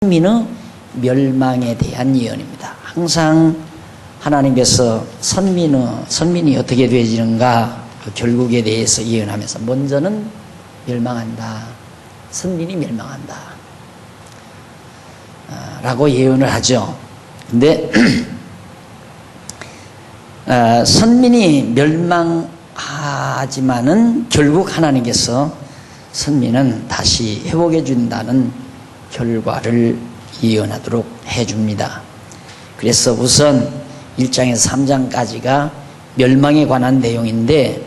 선민의 멸망에 대한 예언입니다. 항상 하나님께서 선민이 어떻게 되어지는가 그 결국에 대해서 예언하면서 먼저는 멸망한다. 선민이 멸망한다. 라고 예언을 하죠. 근데 선민이 멸망하지만은 결국 하나님께서 선민은 다시 회복해 준다는 결과를 예언하도록 해줍니다. 그래서 우선 1장에서 3장까지가 멸망에 관한 내용인데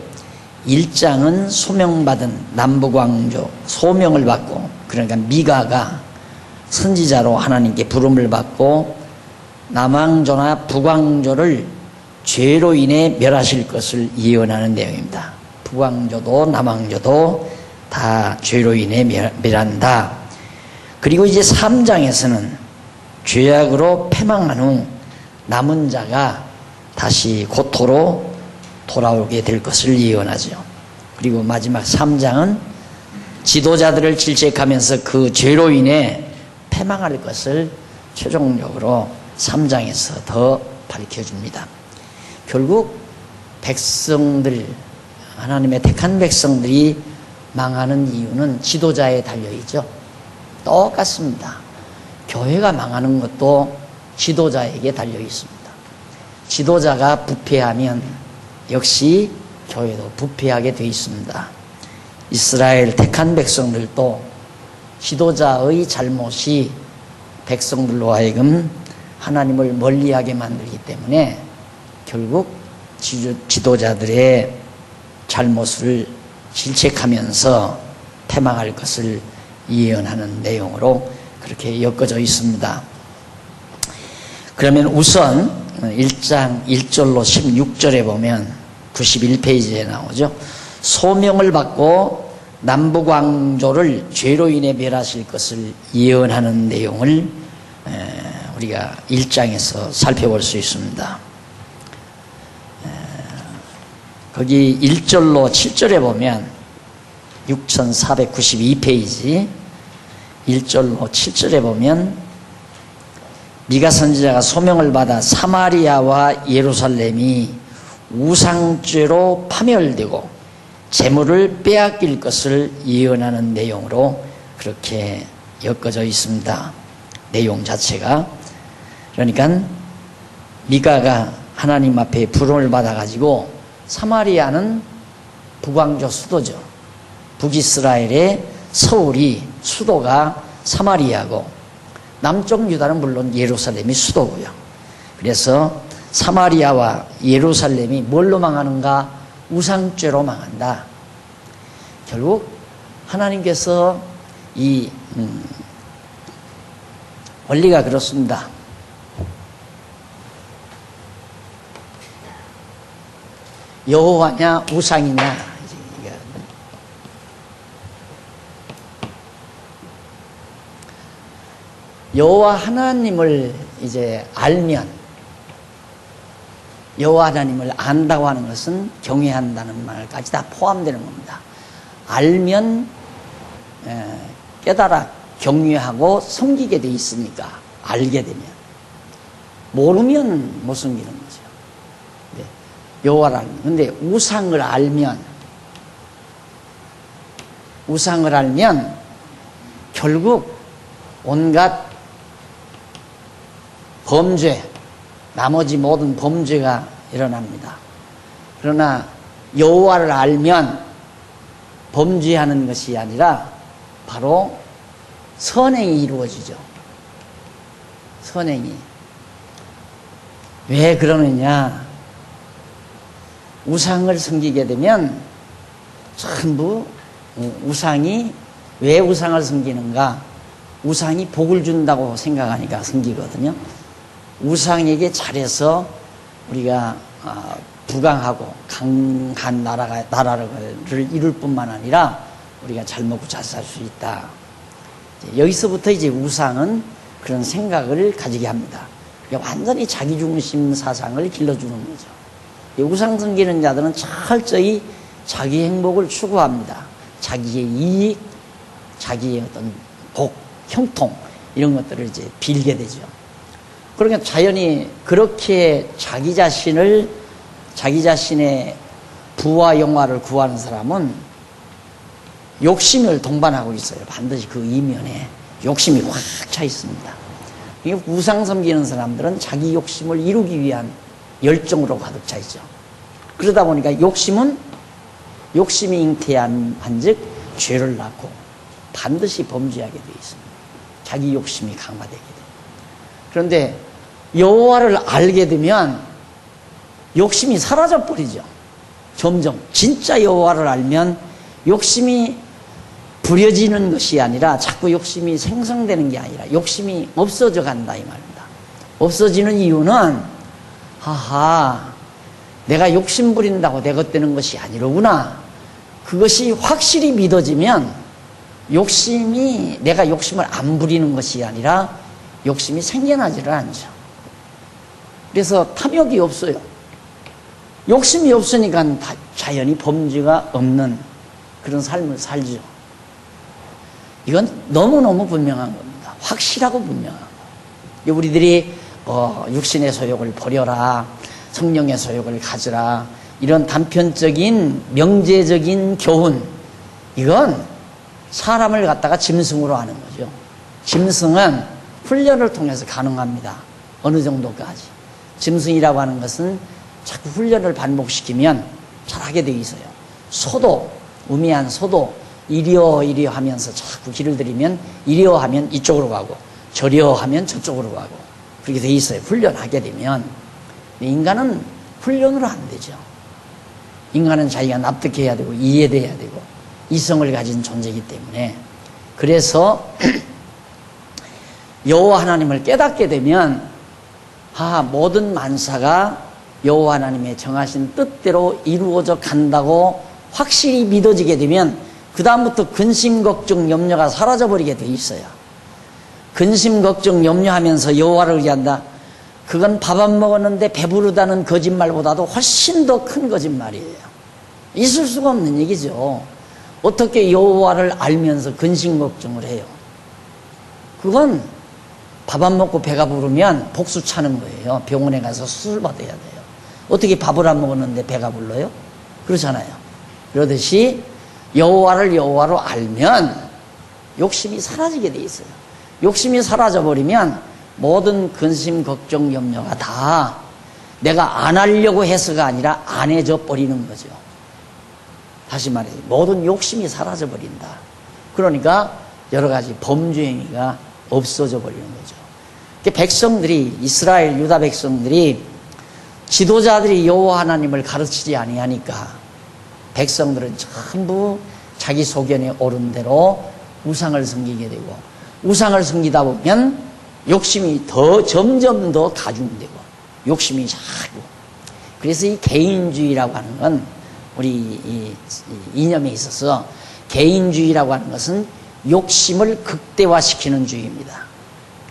1장은 소명받은 남부광조 소명을 받고, 그러니까 미가가 선지자로 하나님께 부름을 받고 남왕조나 북왕조를 죄로 인해 멸하실 것을 예언하는 내용입니다. 북왕조도 남왕조도 다 죄로 인해 멸한다. 그리고 이제 3장에서는 죄악으로 패망한 후 남은 자가 다시 고토로 돌아오게 될 것을 예언하죠. 그리고 마지막 3장은 지도자들을 질책하면서 그 죄로 인해 패망할 것을 최종적으로 3장에서 더 밝혀줍니다. 결국 백성들, 하나님의 택한 백성들이 망하는 이유는 지도자에 달려있죠. 똑같습니다. 교회가 망하는 것도 지도자에게 달려있습니다. 지도자가 부패하면 역시 교회도 부패하게 되어 있습니다. 이스라엘 택한 백성들도 지도자의 잘못이 백성들로 하여금 하나님을 멀리하게 만들기 때문에 결국 지도자들의 잘못을 질책하면서 패망할 것을 예언하는 내용으로 그렇게 엮어져 있습니다. 그러면 우선 1장 1절로 16절에 보면 91페이지에 나오죠. 소명을 받고 남북왕조를 죄로 인해 멸하실 것을 예언하는 내용을 우리가 1장에서 살펴볼 수 있습니다. 거기 1절로 7절에 보면 6492페이지 1절로 7절에 보면 미가 선지자가 소명을 받아 사마리아와 예루살렘이 우상죄로 파멸되고 재물을 빼앗길 것을 예언하는 내용으로 그렇게 엮어져 있습니다. 내용 자체가. 그러니까 미가가 하나님 앞에 부름을 받아가지고 사마리아는 북왕조 수도죠. 북이스라엘의 서울이 수도가 사마리아고 남쪽 유다는 물론 예루살렘이 수도고요. 그래서 사마리아와 예루살렘이 뭘로 망하는가? 우상죄로 망한다. 결국 하나님께서 이 원리가 그렇습니다. 여호와냐 우상이냐. 여호와 하나님을 이제 알면, 여호와 하나님을 안다고 하는 것은 경외한다는 말까지 다 포함되는 겁니다. 알면 깨달아 경외하고 섬기게 돼 있으니까, 알게 되면. 모르면 못 섬기는 거죠. 네. 여호와를 알면. 근데 우상을 알면 결국 온갖 범죄, 나머지 모든 범죄가 일어납니다. 그러나 여호와를 알면 범죄하는 것이 아니라 바로 선행이 이루어지죠. 선행이. 왜 그러느냐? 우상을 섬기게 되면 전부 우상이, 왜 우상을 섬기는가? 우상이 복을 준다고 생각하니까 섬기거든요. 우상에게 잘해서 우리가 부강하고 강한 나라를 이룰 뿐만 아니라 우리가 잘 먹고 잘 살 수 있다. 여기서부터 이제 우상은 그런 생각을 가지게 합니다. 완전히 자기중심 사상을 길러주는 거죠. 우상 섬기는 자들은 철저히 자기 행복을 추구합니다. 자기의 이익, 자기의 어떤 복, 형통, 이런 것들을 이제 빌게 되죠. 그러니까 자연히 그렇게 자기 자신의 부와 영화를 구하는 사람은 욕심을 동반하고 있어요. 반드시 그 이면에 욕심이 확 차 있습니다. 우상 섬기는 사람들은 자기 욕심을 이루기 위한 열정으로 가득 차 있죠. 그러다 보니까 욕심이 잉태한 즉 죄를 낳고 반드시 범죄하게 되어 있습니다. 자기 욕심이 강화되게 돼요. 그런데 여호와를 알게 되면 욕심이 사라져 버리죠. 점점 진짜 여호와를 알면 욕심이 부려지는 것이 아니라 자꾸 욕심이 생성되는 게 아니라 욕심이 없어져 간다 이 말입니다. 없어지는 이유는 하하 내가 욕심 부린다고 내 것 되는 것이 아니로구나. 그것이 확실히 믿어지면 내가 욕심을 안 부리는 것이 아니라 욕심이 생겨나지를 않죠. 그래서 탐욕이 없어요. 욕심이 없으니까 자연히 범죄가 없는 그런 삶을 살죠. 이건 너무너무 분명한 겁니다. 확실하고 분명한 거. 우리들이 육신의 소욕을 버려라, 성령의 소욕을 가져라, 이런 단편적인 명제적인 교훈, 이건 사람을 갖다가 짐승으로 하는 거죠. 짐승은 훈련을 통해서 가능합니다. 어느 정도까지. 짐승이라고 하는 것은 자꾸 훈련을 반복시키면 잘하게 되어 있어요. 소도, 우미한 소도 이리어 하면서 자꾸 길을 들이면 이리어 하면 이쪽으로 가고 저리어 하면 저쪽으로 가고 그렇게 되어 있어요. 훈련하게 되면. 인간은 훈련으로 안 되죠. 인간은 자기가 납득해야 되고 이해돼야 되고 이성을 가진 존재이기 때문에. 그래서 여호와 하나님을 깨닫게 되면 모든 만사가 여호와 하나님의 정하신 뜻대로 이루어져 간다고 확실히 믿어지게 되면 그 다음부터 근심, 걱정, 염려가 사라져버리게 돼 있어요. 근심, 걱정, 염려하면서 여호와를 의지한다. 그건 밥 안 먹었는데 배부르다는 거짓말보다도 훨씬 더 큰 거짓말이에요. 있을 수가 없는 얘기죠. 어떻게 여호와를 알면서 근심, 걱정을 해요? 그건 밥 안 먹고 배가 부르면 복수 차는 거예요. 병원에 가서 수술 받아야 돼요. 어떻게 밥을 안 먹었는데 배가 불러요? 그렇잖아요. 그러듯이 여호와를 여호와로 알면 욕심이 사라지게 돼 있어요. 욕심이 사라져버리면 모든 근심, 걱정, 염려가 다 내가 안 하려고 해서가 아니라 안 해져 버리는 거죠. 다시 말해서 모든 욕심이 사라져버린다. 그러니까 여러 가지 범죄 행위가 없어져 버리는 거죠. 백성들이, 이스라엘 유다 백성들이 지도자들이 여호와 하나님을 가르치지 아니하니까 백성들은 전부 자기 소견에 오른 대로 우상을 섬기게 되고, 우상을 섬기다 보면 욕심이 점점 더 가중되고 욕심이 자꾸. 그래서 이 개인주의라고 하는 건 우리 이 이념에 있어서 개인주의라고 하는 것은 욕심을 극대화시키는 주의입니다.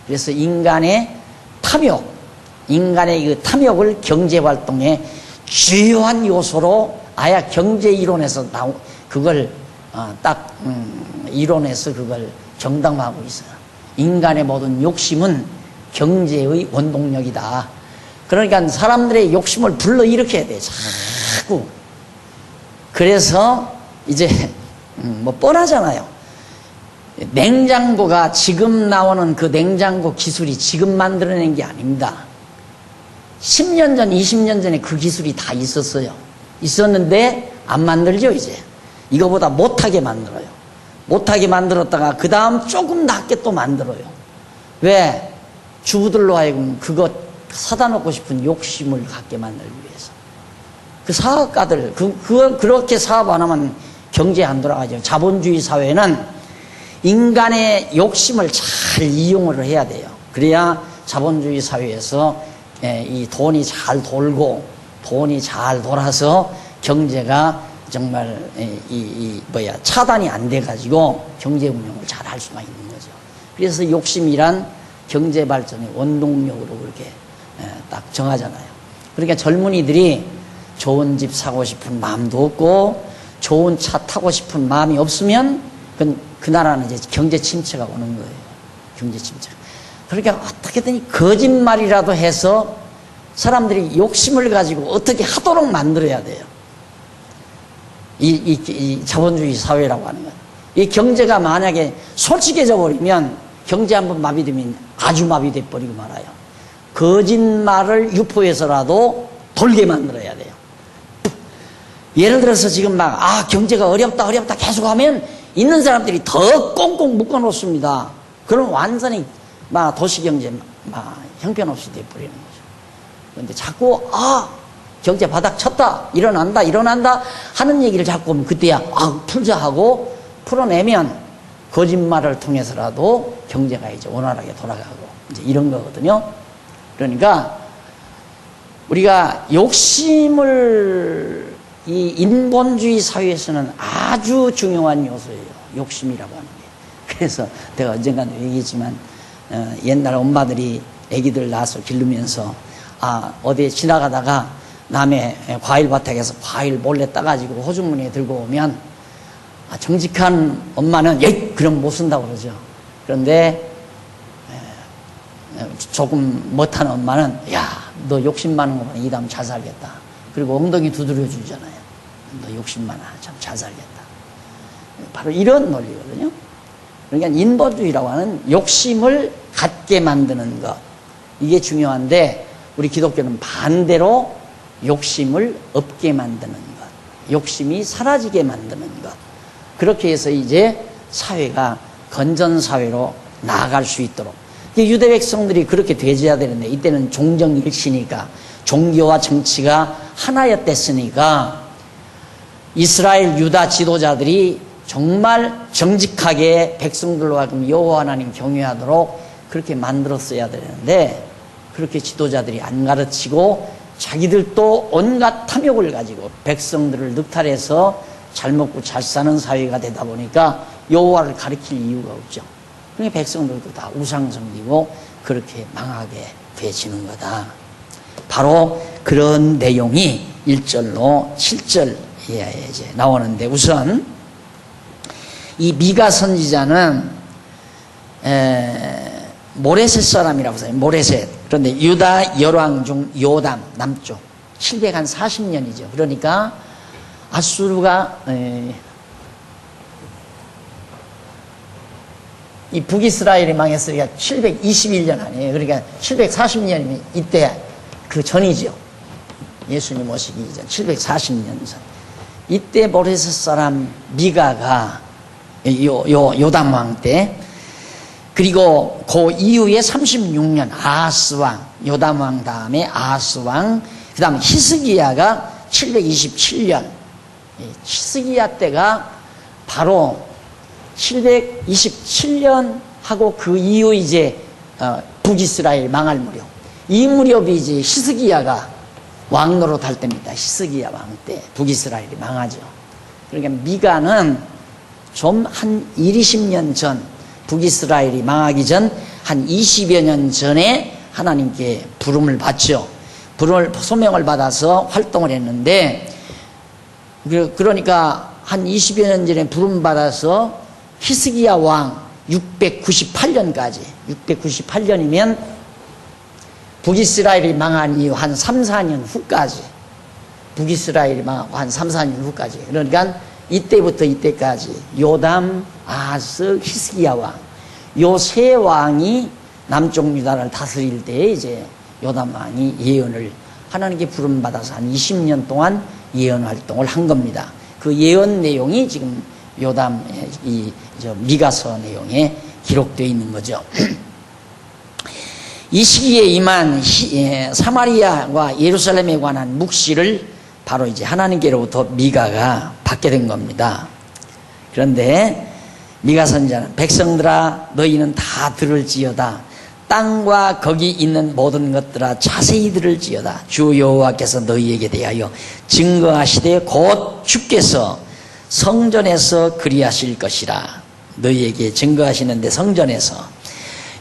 그래서 인간의 그 탐욕을 경제활동의 주요한 요소로 아예 경제 이론에서 그걸 이론에서 그걸 정당화하고 있어요. 인간의 모든 욕심은 경제의 원동력이다. 그러니까 사람들의 욕심을 불러일으켜야 돼, 자꾸. 그래서 이제 뻔하잖아요. 냉장고가 지금 나오는 그 냉장고 기술이 지금 만들어낸 게 아닙니다. 10년 전, 20년 전에 그 기술이 다 있었어요. 있었는데 안 만들죠, 이제. 이거보다 못하게 만들어요. 못하게 만들었다가 그 다음 조금 낫게 또 만들어요. 왜? 주부들로 하여금 그거 사다 놓고 싶은 욕심을 갖게 만들기 위해서. 그 사업가들, 그렇게 사업 안 하면 경제 안 돌아가죠. 자본주의 사회는 인간의 욕심을 잘 이용을 해야 돼요. 그래야 자본주의 사회에서 이 돈이 잘 돌고 돈이 잘 돌아서 경제가 정말 차단이 안 돼가지고 경제 운영을 잘 할 수가 있는 거죠. 그래서 욕심이란 경제 발전의 원동력으로 그렇게 딱 정하잖아요. 그러니까 젊은이들이 좋은 집 사고 싶은 마음도 없고 좋은 차 타고 싶은 마음이 없으면 그 나라는 이제 경제 침체가 오는 거예요. 경제 침체. 그러니까 어떻게든 거짓말이라도 해서 사람들이 욕심을 가지고 어떻게 하도록 만들어야 돼요. 이 자본주의 사회라고 하는 건. 이 경제가 만약에 솔직해져 버리면 경제 한번 마비되면 아주 마비돼 버리고 말아요. 거짓말을 유포해서라도 돌게 만들어야 돼요. 예를 들어서 지금 경제가 어렵다 계속 하면 있는 사람들이 더 꽁꽁 묶어 놓습니다. 그럼 완전히 도시경제 형편없이 돼버리는 거죠. 그런데 자꾸 경제 바닥 쳤다, 일어난다 하는 얘기를 자꾸 하면 그때야 풀자 하고 풀어내면 거짓말을 통해서라도 경제가 이제 원활하게 돌아가고 이제 이런 거거든요. 그러니까 우리가 욕심을 이 인본주의 사회에서는 아주 중요한 요소예요. 욕심이라고 하는 게. 그래서 내가 언젠가도 얘기했지만 옛날 엄마들이 애기들 낳아서 기르면서 어디에 지나가다가 남의 과일밭에서 과일 몰래 따가지고 호주머니에 들고 오면 정직한 엄마는 그럼 못 쓴다고 그러죠. 그런데 조금 못하는 엄마는 너 욕심 많은 거 보면 이 다음 잘 살겠다. 그리고 엉덩이 두드려 주잖아요. 너 욕심 많아. 참 잘 살겠다. 바로 이런 논리거든요. 그러니까 인본주의라고 하는 욕심을 갖게 만드는 것. 이게 중요한데 우리 기독교는 반대로 욕심을 없게 만드는 것. 욕심이 사라지게 만드는 것. 그렇게 해서 이제 사회가 건전사회로 나아갈 수 있도록. 유대 백성들이 그렇게 되어야 되는데 이때는 종정일치니까 종교와 정치가 하나였댔으니까 이스라엘 유다 지도자들이 정말 정직하게 백성들로 하여금 여호와 하나님 경외하도록 그렇게 만들었어야 되는데 그렇게 지도자들이 안 가르치고 자기들도 온갖 탐욕을 가지고 백성들을 늑탈해서 잘 먹고 잘 사는 사회가 되다 보니까 여호와를 가리킬 이유가 없죠. 그러니까 백성들도 다 우상 섬기고 그렇게 망하게 되지는 거다. 바로 그런 내용이 1절로 7절에 이제 나오는데 우선 이 미가 선지자는 모레셋 사람이라고 해요. 모레셋. 그런데 유다 열왕 중 요담 남쪽 740년이죠. 그러니까 아수르가 이 북이스라엘이 망했으니까 721년 아니에요. 그러니까 740년이면 이때 그 전이죠. 예수님 오시기 이전 740년 전. 이때 모레셋 사람 미가가 요담 왕 때 그리고 그 이후에 36년 아하스 왕 요담 왕 다음에 아하스 왕 그 다음에 히스기야가 727년 히스기야 때가 바로 727년 하고 그 이후 이제 북이스라엘 망할 무렵 이 무렵이 이제 히스기야가 왕 노릇할 때입니다. 히스기야 왕 때 북이스라엘이 망하죠. 그러니까 미가는 좀 한 20년 전 북이스라엘이 망하기 전 한 20여 년 전에 하나님께 부름을 받죠. 소명을 받아서 활동을 했는데 그러니까 한 20여 년 전에 부름 받아서 히스기야 왕 698년까지 698년이면 북이스라엘이 망한 이후 한 3, 4년 후까지 북이스라엘이 망하고 한 3, 4년 후까지 그러니까 이때부터 이때까지 요담, 아하스, 히스기야 왕 요 세 왕이 남쪽 유다를 다스릴 때 이제 요담 왕이 예언을 하나님께 부름 받아서 한 20년 동안 예언 활동을 한 겁니다. 그 예언 내용이 지금 요담 미가서 내용에 기록되어 있는 거죠. 이 시기에 임한 사마리아와 예루살렘에 관한 묵시를 바로 이제 하나님께로부터 미가가 받게 된 겁니다. 그런데 미가 선지자는 백성들아 너희는 다 들을지어다 땅과 거기 있는 모든 것들아 자세히 들을지어다 주 여호와께서 너희에게 대하여 증거하시되 곧 주께서 성전에서 그리하실 것이라 너희에게 증거하시는데 성전에서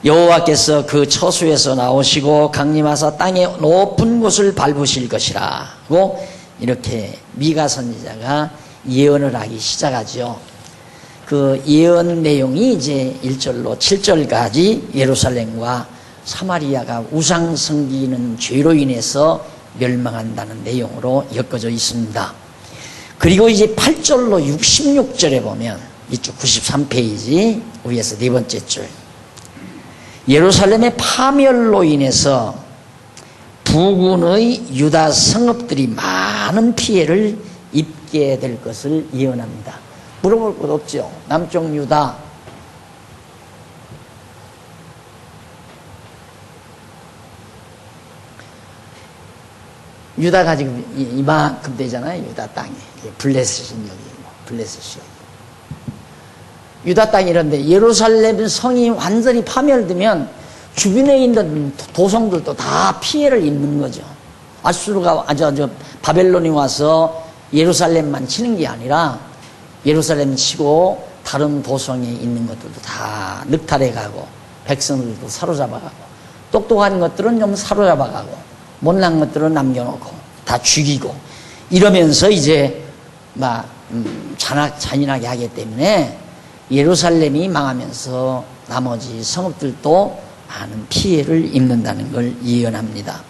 여호와께서 그 처소에서 나오시고 강림하사 땅의 높은 곳을 밟으실 것이라 고 이렇게 미가 선지자가 예언을 하기 시작하죠. 그 예언 내용이 이제 1절로 7절까지 예루살렘과 사마리아가 우상 섬기는 죄로 인해서 멸망한다는 내용으로 엮어져 있습니다. 그리고 이제 8절로 66절에 보면 이쪽 93페이지 위에서 네 번째 줄, 예루살렘의 파멸로 인해서 부근의 유다 성읍들이 많은 피해를 입게 될 것을 예언합니다. 물어볼 것 없죠. 남쪽 유다, 유다가 지금 이만큼 되잖아요. 유다 땅이 블레셋인 여기, 블레셋이 유다 땅이 이런데 예루살렘 성이 완전히 파멸되면 주변에 있는 도성들도 다 피해를 입는 거죠. 아수르가 바벨론이 와서 예루살렘만 치는 게 아니라 예루살렘 치고 다른 도성에 있는 것들도 다 늑탈해 가고, 백성들도 사로잡아 가고, 똑똑한 것들은 좀 사로잡아 가고, 못난 것들은 남겨놓고 다 죽이고, 이러면서 이제 막 잔인하게 하기 때문에 예루살렘이 망하면서 나머지 성읍들도 많은 피해를 입는다는 걸 예언합니다.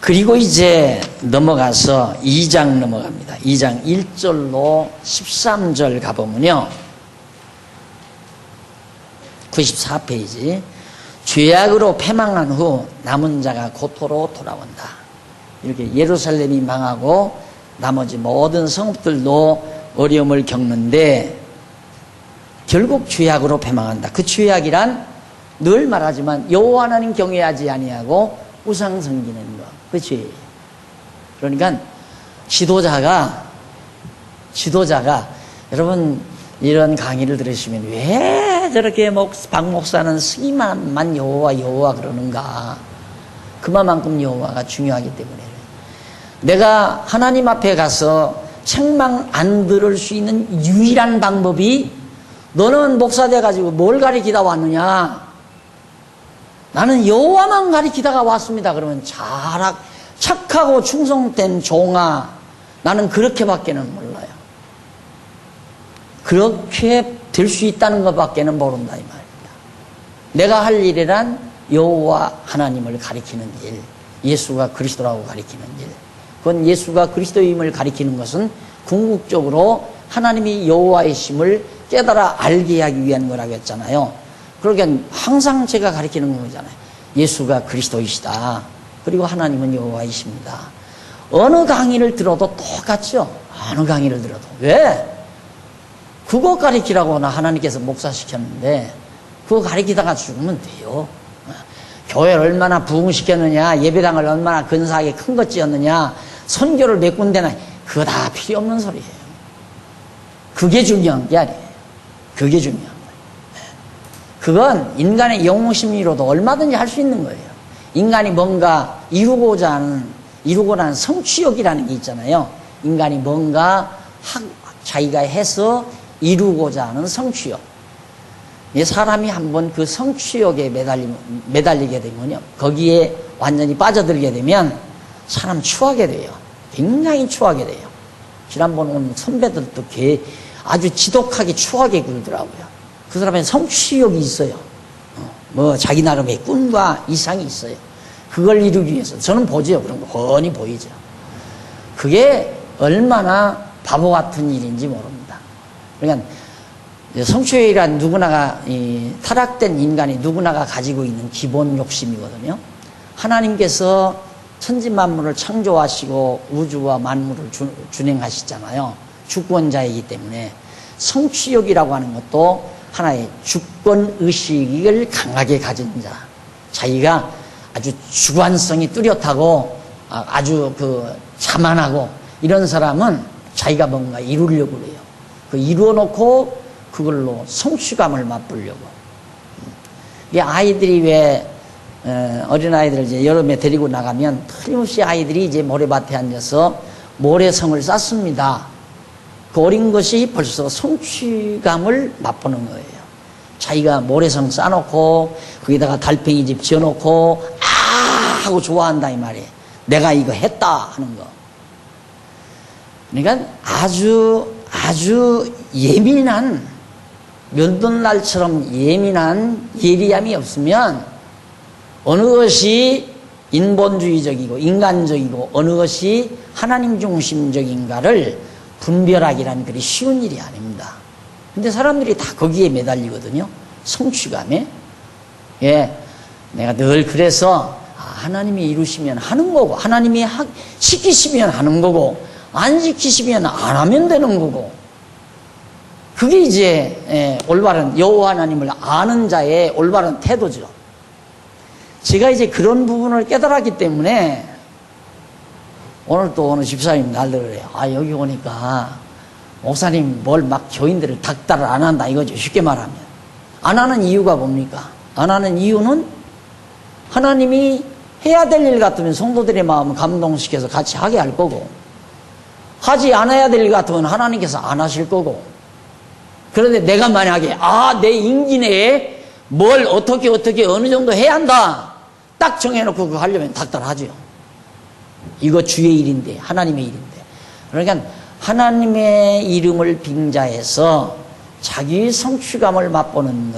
그리고 이제 넘어가서 2장 넘어갑니다. 2장 1절로 13절 가보면요, 94페이지, 죄악으로 패망한 후 남은 자가 고토로 돌아온다. 이렇게 예루살렘이 망하고 나머지 모든 성읍들도 어려움을 겪는데 결국 죄악으로 패망한다. 그 죄악이란 늘 말하지만 여호와 하나님 경외하지 아니하고 우상 섬기는 것, 그 죄예요. 그러니까 지도자가 여러분 이런 강의를 들으시면 왜 저렇게 박 목사는 스기만만 여호와 그러는가? 그만큼 여호와가 중요하기 때문에. 내가 하나님 앞에 가서 책망 안 들을 수 있는 유일한 방법이, 너는 목사 돼가지고 뭘 가리키다 왔느냐? 나는 여호와만 가리키다가 왔습니다. 그러면 착하고 충성된 종아, 나는 그렇게밖에는 몰라요. 그렇게 될 수 있다는 것밖에는 모른다 이 말입니다. 내가 할 일이란 여호와 하나님을 가리키는 일, 예수가 그리스도라고 가리키는 일. 그건 예수가 그리스도임을 가리키는 것은 궁극적으로 하나님이 여호와이심을 깨달아 알게 하기 위한 거라고 했잖아요. 그러니까 항상 제가 가리키는 거잖아요. 예수가 그리스도이시다. 그리고 하나님은 여호와이십니다. 어느 강의를 들어도 똑같죠. 어느 강의를 들어도. 왜? 그거 가리키라고 나 하나님께서 목사시켰는데 그거 가리키다가 죽으면 돼요. 교회를 얼마나 부흥시켰느냐, 예배당을 얼마나 근사하게 큰 것 지었느냐, 선교를 몇 군데나, 그거 다 필요 없는 소리예요. 그게 중요한 게 아니에요. 그게 중요한 거예요. 그건 인간의 영웅심리로도 얼마든지 할 수 있는 거예요. 인간이 뭔가 이루고자 하는 성취욕이라는 게 있잖아요. 인간이 뭔가 자기가 해서 이루고자 하는 성취욕. 사람이 한번 그 성취욕에 매달리게 되면요, 거기에 완전히 빠져들게 되면 사람 추하게 돼요. 굉장히 추하게 돼요. 지난번 온 선배들도 아주 지독하게 추하게 굴더라고요. 그 사람의 성취욕이 있어요. 자기 나름의 꿈과 이상이 있어요. 그걸 이루기 위해서. 저는 보죠. 그런 거 훤히 보이죠. 그게 얼마나 바보 같은 일인지 모릅니다. 그러니까 성취욕이란 누구나가, 타락된 인간이 누구나가 가지고 있는 기본 욕심이거든요. 하나님께서 천지만물을 창조하시고 우주와 만물을 준행하시잖아요. 주권자이기 때문에 성취욕이라고 하는 것도 하나의 주권의식을 강하게 가진 자, 자기가 아주 주관성이 뚜렷하고 아주 자만하고 이런 사람은 자기가 뭔가 이루려고 그래요. 이루어놓고 그걸로 성취감을 맛보려고. 아이들이 왜 어린아이들을 이제 여름에 데리고 나가면 틀림없이 아이들이 이제 모래밭에 앉아서 모래성을 쌓습니다. 그 어린 것이 벌써 성취감을 맛보는 거예요. 자기가 모래성 쌓아놓고 거기다가 달팽이집 지어놓고 하고 좋아한다 이 말이에요. 내가 이거 했다 하는 거. 그러니까 아주 예민한, 면도날처럼 예민한 예리함이 없으면 어느 것이 인본주의적이고 인간적이고 어느 것이 하나님 중심적인가를 분별하기란 그리 쉬운 일이 아닙니다. 근데 사람들이 다 거기에 매달리거든요. 성취감에. 예, 내가 늘 그래서 하나님이 이루시면 하는 거고, 하나님이 시키시면 하는 거고, 안 시키시면 안 하면 되는 거고, 그게 이제 올바른 여호와 하나님을 아는 자의 올바른 태도죠. 제가 이제 그런 부분을 깨달았기 때문에 오늘 또 어느 집사님 날들 그래요. 여기 오니까 목사님 뭘 막 교인들을 닥달을 안 한다 이거죠. 쉽게 말하면. 안 하는 이유가 뭡니까? 안 하는 이유는 하나님이 해야 될 일 같으면 성도들의 마음을 감동시켜서 같이 하게 할 거고, 하지 않아야 될 일 같으면 하나님께서 안 하실 거고, 그런데 내가 만약에 내 임기 내에 뭘 어떻게 어느 정도 해야 한다 딱 정해놓고 그거 하려면 닥달하죠. 이거 주의 일인데, 하나님의 일인데. 그러니까 하나님의 이름을 빙자해서 자기 성취감을 맛보는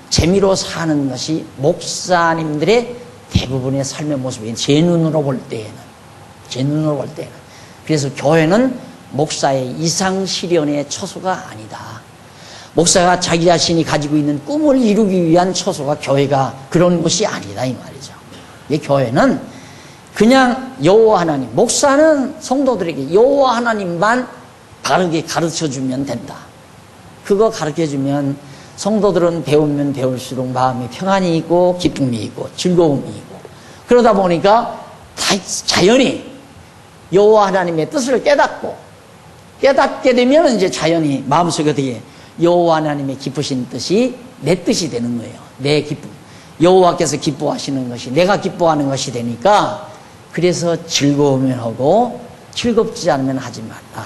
재미로 사는 것이 목사님들의 대부분의 삶의 모습이에요. 제 눈으로 볼 때에는. 그래서 교회는 목사의 이상 실현의 처소가 아니다. 목사가 자기 자신이 가지고 있는 꿈을 이루기 위한 처소가 교회가 그런 곳이 아니다 이 말이죠. 이 교회는 그냥 여호와 하나님, 목사는 성도들에게 여호와 하나님만 바르게 가르쳐주면 된다. 그거 가르쳐주면 성도들은 배우면 배울수록 마음에 평안이 있고 기쁨이 있고 즐거움이 있고, 그러다 보니까 자연히 여호와 하나님의 뜻을 깨닫게 되면 이제 자연히 마음속에 어떻게 여호와 하나님의 기쁘신 뜻이 내 뜻이 되는 거예요. 내 기쁨. 여호와께서 기뻐하시는 것이 내가 기뻐하는 것이 되니까, 그래서 즐거우면 하고 즐겁지 않으면 하지 말라.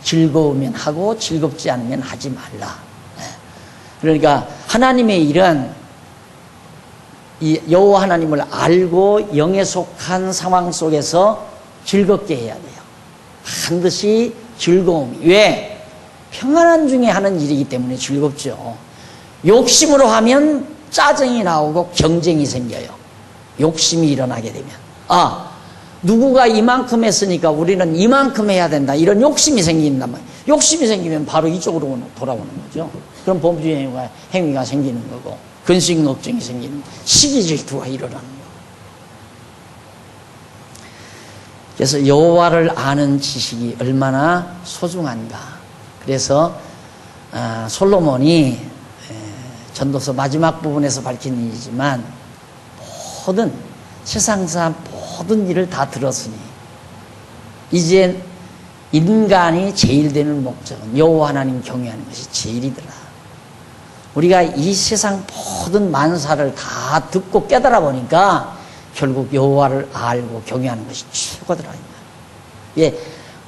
즐거우면 하고 즐겁지 않으면 하지 말라. 그러니까 하나님의 일은 이 여호와 하나님을 알고 영에 속한 상황 속에서 즐겁게 해야 돼요. 반드시 즐거움이. 왜? 평안한 중에 하는 일이기 때문에 즐겁죠. 욕심으로 하면 짜증이 나오고 경쟁이 생겨요. 욕심이 일어나게 되면 누구가 이만큼 했으니까 우리는 이만큼 해야 된다, 이런 욕심이 생긴단 말이에요. 욕심이 생기면 바로 이쪽으로 돌아오는 거죠. 그럼 범죄 행위가 생기는 거고, 근심 걱정이 생기는 거고, 시기 질투가 일어나는 거고. 그래서 여호와를 아는 지식이 얼마나 소중한가. 그래서 솔로몬이 전도서 마지막 부분에서 밝힌 일이지만 세상사 모든 일을 다 들었으니 이제 인간이 제일 되는 목적은 여호와 하나님 경외하는 것이 제일이더라. 우리가 이 세상 모든 만사를 다 듣고 깨달아 보니까 결국 여호와를 알고 경외하는 것이 최고더라. 예,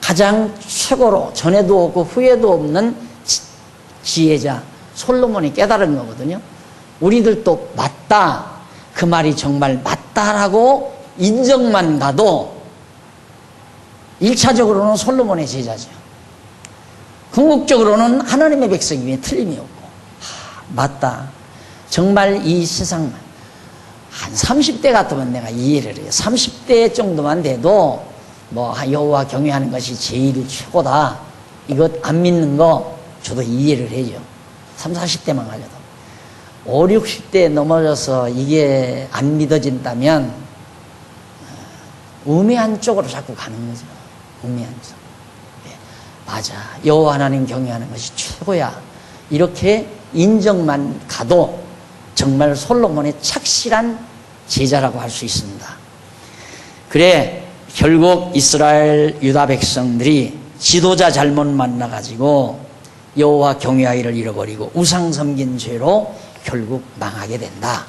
가장 최고로 전에도 없고 후에도 없는 지혜자 솔로몬이 깨달은 거거든요. 우리들도 맞다, 그 말이 정말 맞다라고 인정만 가도 1차적으로는 솔로몬의 제자죠. 궁극적으로는 하나님의 백성임에 틀림이 없고, 맞다, 정말 이 세상 한 30대 같으면 내가 이해를 해요. 30대 정도만 돼도 여호와 경외하는 것이 제일 최고다, 이것 안 믿는 거 저도 이해를 해요. 30, 40대만 가져도. 5, 60대 넘어져서 이게 안 믿어진다면 우매한 쪽으로 자꾸 가는 거죠. 우매한 쪽. 네, 맞아, 여호와 하나님 경외하는 것이 최고야, 이렇게 인정만 가도 정말 솔로몬의 착실한 제자라고 할 수 있습니다. 그래, 결국 이스라엘 유다 백성들이 지도자 잘못 만나가지고 여호와 경외하기를 잃어버리고 우상 섬긴 죄로 결국 망하게 된다.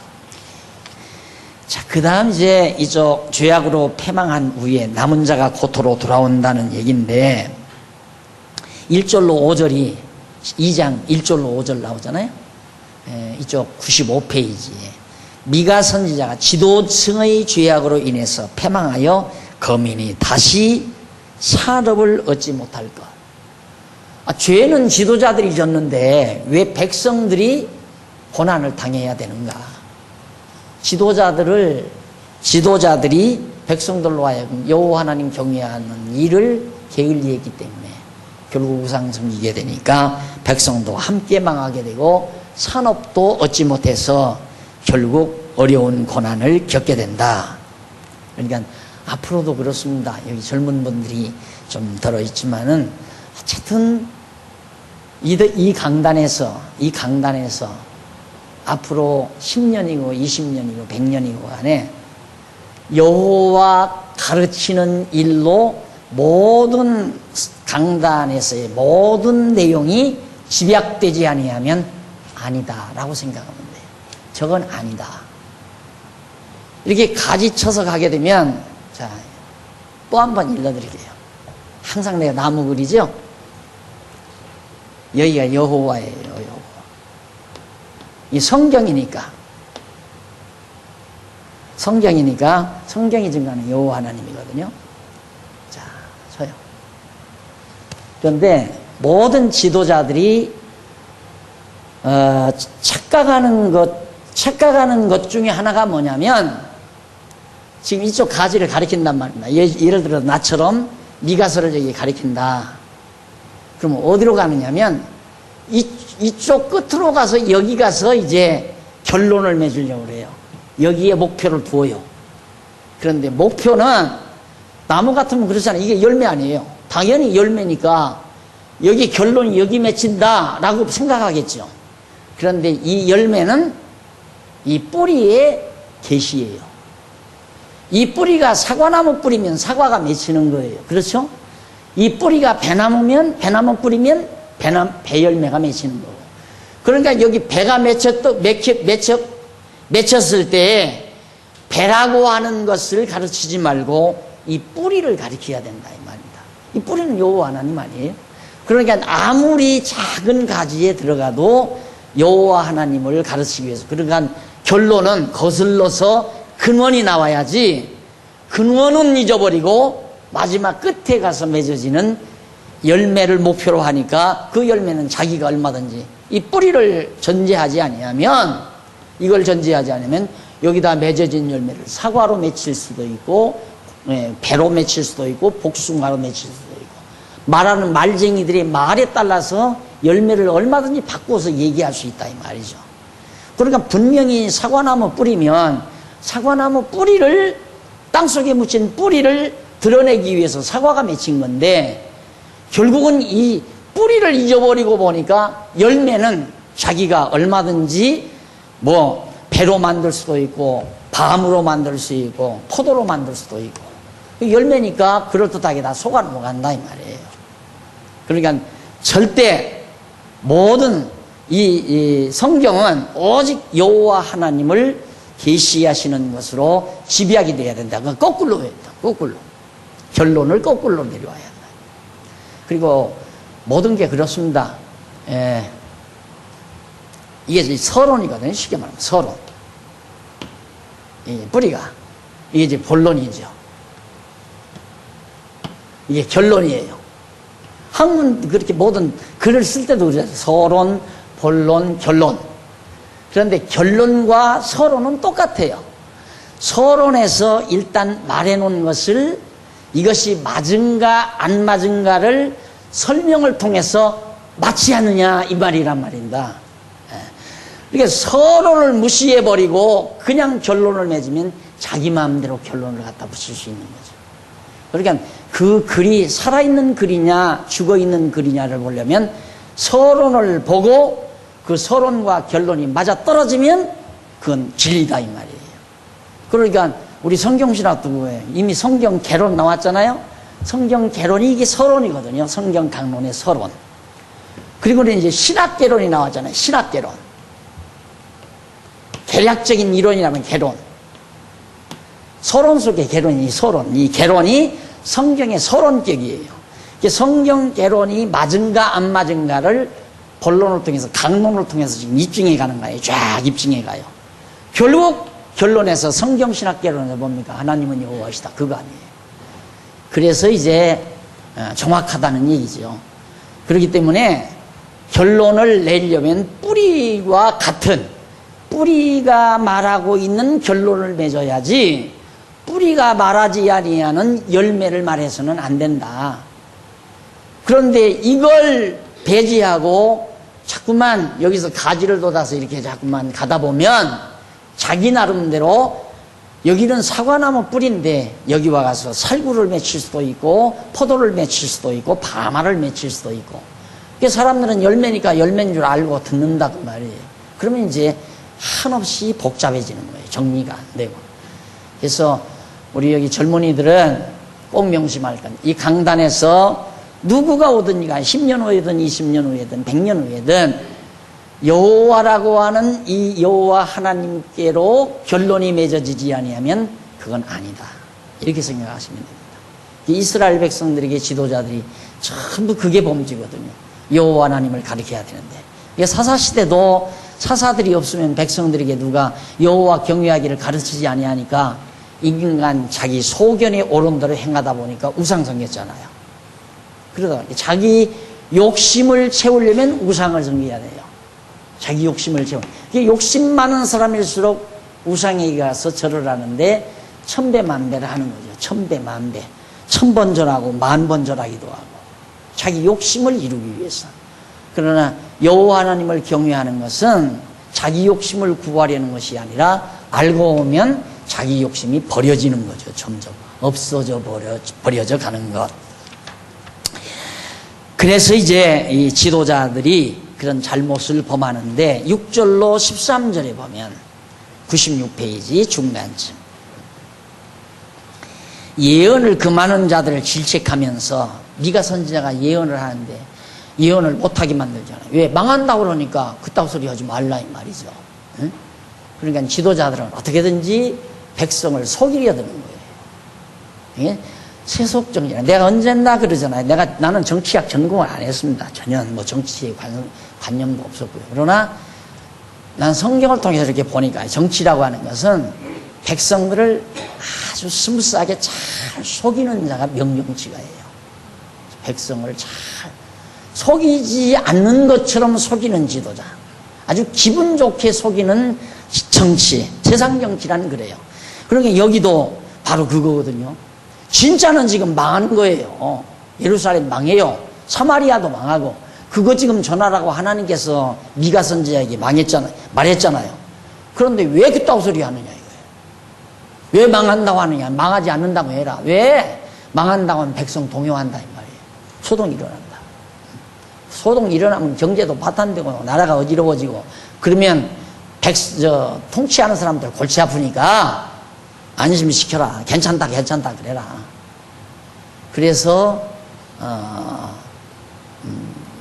자, 그 다음 이제 이쪽 죄악으로 패망한 후에 남은 자가 고토로 돌아온다는 얘기인데, 1절로 5절이 2장 1절로 5절 나오잖아요. 이쪽 95페이지에 미가 선지자가 지도층의 죄악으로 인해서 패망하여 거민이 다시 산업을 얻지 못할 것. 죄는 지도자들이 졌는데 왜 백성들이 고난을 당해야 되는가? 지도자들이 백성들로 하여금 여호와 하나님 경외하는 일을 게을리 했기 때문에 결국 우상 섬기게 되니까 백성도 함께 망하게 되고 산업도 얻지 못해서 결국 어려운 고난을 겪게 된다. 그러니까 앞으로도 그렇습니다. 여기 젊은 분들이 좀 들어있지만은 어쨌든 이 강단에서 앞으로 10년이고 20년이고 100년이고 간에 여호와 가르치는 일로 모든 강단에서의 모든 내용이 집약되지 아니하면 아니다라고 생각하면 돼요. 저건 아니다. 이렇게 가지쳐서 가게 되면, 자, 또 한 번 읽어드릴게요. 항상 내가 나무 그리죠? 여기가 여호와예요, 여호와. 이 성경이니까 성경이 증거하는 여호와 하나님이거든요. 자, 서요. 그런데 모든 지도자들이 착각하는 것 중에 하나가 뭐냐면, 지금 이쪽 가지를 가리킨단 말입니다. 예를 들어 나처럼 미가서를 여기 가리킨다. 그러면 어디로 가느냐면 이쪽 끝으로 가서 여기 가서 이제 결론을 맺으려고 그래요. 여기에 목표를 두어요. 그런데 목표는 나무 같으면 그렇잖아요. 이게 열매 아니에요. 당연히 열매니까 여기 결론이 여기 맺힌다라고 생각하겠죠. 그런데 이 열매는 이 뿌리의 계시예요. 이 뿌리가 사과나무 뿌리면 사과가 맺히는 거예요. 그렇죠? 이 뿌리가 배나무면 배나무 뿌리면 배열매가 맺히는 거고. 그러니까 여기 배가 맺혔을 때 배라고 하는 것을 가르치지 말고 이 뿌리를 가르쳐야 된다 이 말입니다. 이 뿌리는 여호와 하나님 아니에요? 그러니까 아무리 작은 가지에 들어가도 여호와 하나님을 가르치기 위해서, 그러니까 결론은 거슬러서 근원이 나와야지, 근원은 잊어버리고 마지막 끝에 가서 맺어지는 열매를 목표로 하니까 그 열매는 자기가 얼마든지 이 뿌리를 전제하지 아니하면, 이걸 전제하지 않으면 여기다 맺어진 열매를 사과로 맺힐 수도 있고 배로 맺힐 수도 있고 복숭아로 맺힐 수도 있고, 말하는 말쟁이들의 말에 따라서 열매를 얼마든지 바꿔서 얘기할 수 있다 이 말이죠. 그러니까 분명히 사과나무 뿌리면 사과나무 뿌리를, 땅속에 묻힌 뿌리를 드러내기 위해서 사과가 맺힌 건데, 결국은 이 뿌리를 잊어버리고 보니까 열매는 자기가 얼마든지 뭐 배로 만들 수도 있고 밤으로 만들 수 있고 포도로 만들 수도 있고, 열매니까 그럴듯하게 다 속아 넘어간다 이 말이에요. 그러니까 절대 모든 이 성경은 오직 여호와 하나님을 계시하시는 것으로 집약이 돼야 된다. 거꾸로 해야 된다. 거꾸로. 결론을 거꾸로 내려와야 한다. 그리고 모든 게 그렇습니다. 이게 서론이거든요. 쉽게 말하면 서론. 이 뿌리가. 이게 이제 본론이죠. 이게 결론이에요. 한문 그렇게 모든 글을 쓸 때도 그러잖아요. 서론, 본론, 결론. 그런데 결론과 서론은 똑같아요. 서론에서 일단 말해놓은 것을 이것이 맞은가 안 맞은가를 설명을 통해서 맞지 않느냐 이 말이란 말입니다. 그러니까 서론을 무시해버리고 그냥 결론을 맺으면 자기 마음대로 결론을 갖다 붙일 수 있는 거죠. 그러니까 그 글이 살아있는 글이냐 죽어있는 글이냐를 보려면 서론을 보고 그 서론과 결론이 맞아떨어지면 그건 진리다 이 말이에요. 그러니까 우리 성경신학도 뭐예요? 이미 성경 개론 나왔잖아요. 성경 개론이 이게 서론이거든요. 성경 강론의 서론. 그리고 이제 신학 개론이 나왔잖아요. 신학 개론. 계략적인 이론이라면 개론. 서론 속의 개론이 서론. 이 개론이 성경의 서론격이에요. 성경 개론이 맞은가 안 맞은가를 본론을 통해서 강론을 통해서 지금 입증해 가는 거예요. 쫙 입증해 가요. 결국 결론에서 성경신학 개론에서 뭡니까? 하나님은 여호와시다. 그거 아니에요. 그래서 이제 정확하다는 얘기죠. 그렇기 때문에 결론을 내려면 뿌리와 같은 뿌리가 말하고 있는 결론을 맺어야지 뿌리가 말하지 아니하는 열매를 말해서는 안 된다. 그런데 이걸 배제하고 자꾸만 여기서 가지를 돋아서 이렇게 자꾸만 가다 보면 자기 나름대로 여기는 사과나무 뿌리인데 여기 와가서 살구를 맺힐 수도 있고 포도를 맺힐 수도 있고 파마를 맺힐 수도 있고, 그러니까 사람들은 열매니까 열매인 줄 알고 듣는다고 말이에요. 그러면 이제 한없이 복잡해지는 거예요. 정리가 안 되고. 그래서 우리 여기 젊은이들은 꼭 명심할 건, 이 강단에서 누구가 오든 간에 10년 후에든 20년 후에든 100년 후에든 여호와라고 하는 이 여호와 하나님께로 결론이 맺어지지 아니하면 그건 아니다. 이렇게 생각하시면 됩니다. 이스라엘 백성들에게 지도자들이 전부 그게 범죄거든요. 여호와 하나님을 가리켜야 되는데, 사사시대도 사사들이 없으면 백성들에게 누가 여호와 경외하기를 가르치지 아니하니까 인간 자기 소견에 옳은 대로 행하다 보니까 우상 섬겼잖아요. 그러다 자기 욕심을 채우려면 우상을 섬겨야 돼요. 자기 욕심을 채우. 욕심 많은 사람일수록 우상에게 가서 절을 하는데 천배만배를 하는 거죠. 천배만배. 1000번 절하고 10,000번 절하기도 하고 자기 욕심을 이루기 위해서. 그러나 여호와 하나님을 경외하는 것은 자기 욕심을 구하려는 것이 아니라 알고 보면 자기 욕심이 버려지는 거죠. 점점 없어져 버려져 가는 것. 그래서 이제 이 지도자들이 그런 잘못을 범하는데 6절로 13절에 보면 96페이지 중간쯤 예언을 금하는 자들을 질책하면서, 미가 선지자가 예언을 하는데 예언을 못하게 만들잖아요. 왜? 망한다고 그러니까 그따구 소리 하지 말라 이 말이죠. 응? 그러니까 지도자들은 어떻게든지 백성을 속이려 드는 거예요. 예? 세속정치라. 내가 언젠가 그러잖아요. 나는 정치학 전공을 안 했습니다. 전혀 뭐 정치에 관념도 없었고요. 그러나 난 성경을 통해서 이렇게 보니까 정치라고 하는 것은 백성들을 아주 스무스하게 잘 속이는 자가 명령치가예요. 백성을 잘 속이지 않는 것처럼 속이는 지도자, 아주 기분 좋게 속이는 정치, 세상 정치라는 그래요. 그러니까 여기도 바로 그거거든요. 진짜는 지금 망하는 거예요. 예루살렘 망해요. 사마리아도 망하고. 그거 지금 전하라고 하나님께서 미가 선지자에게 말했잖아요. 그런데 왜 그따구 소리 하느냐 이거예요. 왜 망한다고 하느냐. 망하지 않는다고 해라. 왜? 망한다고 하면 백성 동요한다 이 말이에요. 소동이 일어난다. 소동이 일어나면 경제도 파탄되고 나라가 어지러워지고, 그러면 통치하는 사람들 골치 아프니까 안심시켜라. 괜찮다 그래라. 그래서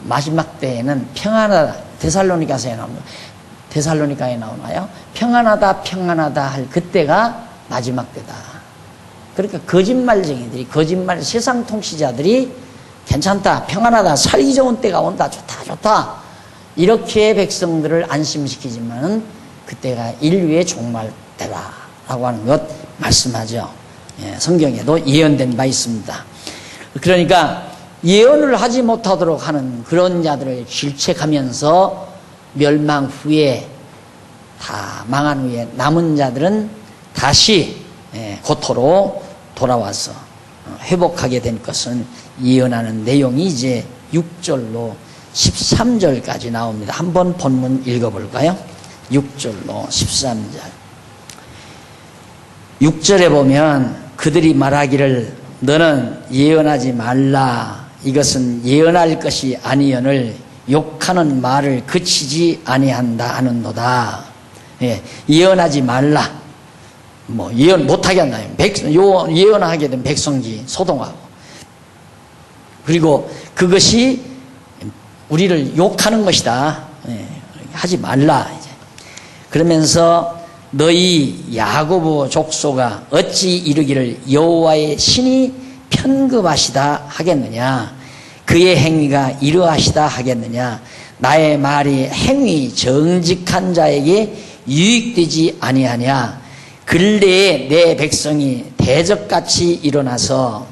마지막 때에는 평안하다. 데살로니가에 나오나요? 평안하다 할 그때가 마지막 때다. 그러니까 거짓말쟁이들이, 세상 통치자들이 괜찮다, 평안하다, 살기 좋은 때가 온다, 좋다 이렇게 백성들을 안심시키지만은 그때가 인류의 종말 때다라고 하는 것 말씀하죠. 예, 성경에도 예언된 바 있습니다. 그러니까 예언을 하지 못하도록 하는 그런 자들을 질책하면서 멸망 후에, 다 망한 후에 남은 자들은 다시 고토로 돌아와서 회복하게 된 것은 예언하는 내용이 이제 6절로 13절까지 나옵니다. 한번 본문 읽어볼까요? 6절로 13절. 6절에 보면 그들이 말하기를 너는 예언하지 말라. 이것은 예언할 것이 아니언을 욕하는 말을 그치지 아니한다 하는도다. 예, 예언하지 말라. 뭐 예언 못하게 한다. 예언하게 된 백성지 소동하고, 그리고 그것이 우리를 욕하는 것이다. 예, 하지 말라. 이제 그러면서 너희 야고보 족속아 어찌 이르기를 여호와의 신이 편급하시다 하겠느냐, 그의 행위가 이러하시다 하겠느냐. 나의 말이 행위 정직한 자에게 유익되지 아니하냐. 근래에 내 백성이 대적같이 일어나서